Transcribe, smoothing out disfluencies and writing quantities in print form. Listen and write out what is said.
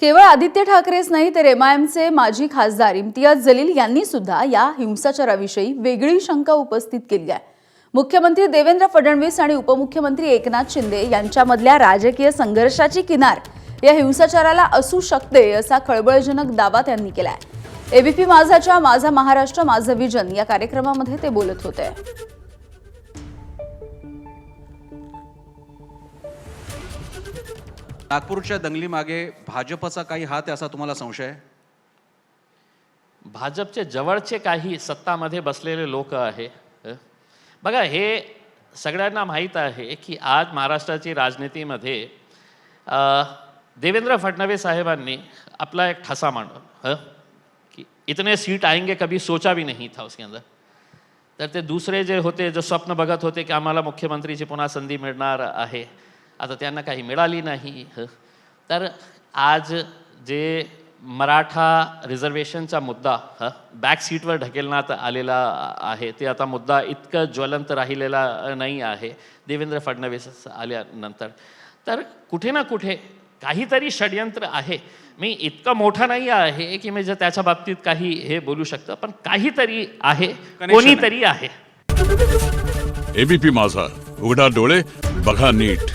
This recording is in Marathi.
केवळ आदित्य ठाकरेच नाही तर एमआयएमचे माजी खासदार इम्तियाज जलील यांनी सुद्धा या हिंसाचाराविषयी वेगळी शंका उपस्थित केली आहे। मुख्यमंत्री देवेंद्र फडणवीस आणि उपमुख्यमंत्री एकनाथ शिंदे यांच्यामधल्या राजकीय संघर्षाची किनार या हिंसाचाराला असू शकते असा खळबळजनक दावा त्यांनी केलाय। एबीपी माझाच्या माझा महाराष्ट्र माझं विजन या कार्यक्रमामध्ये ते बोलत होते। नागपूरच्या दंगलीमागे भाजपचा काही हात आहे असा तुम्हाला संशय आहे? भाजपचे जवळचे काही सत्तामध्ये बसलेले लोक आहे। बघा, हे सगळ्यांना माहीत आहे की आज महाराष्ट्राची राजनीतीमध्ये देवेंद्र फडणवीस साहेबांनी आपला एक ठसा मांडला कि इतने सीट आएंगे कभी सोचा भी नहीं था उसके अंदर। तर ते दुसरे जे होते, जो स्वप्न बघत होते की आम्हाला मुख्यमंत्रीची पुन्हा संधी मिळणार आहे, आता त्यांना काही मिळाली नाही। तर आज जे मराठा रिझर्वेशनचा मुद्दा बॅक सीटवर ढकेलण्यात आलेला आहे, ते आता मुद्दा इतकं ज्वलंत राहिलेला नाही आहे देवेंद्र फडणवीस आल्यानंतर। तर कुठे ना कुठे काहीतरी षडयंत्र आहे। मी इतका मोठा नाही आहे की मी जर त्याच्या बाबतीत काही हे बोलू शकतो, पण काहीतरी आहे, कोणीतरी आहे। एबीपी माझा, उघडा डोळे बघा नीट।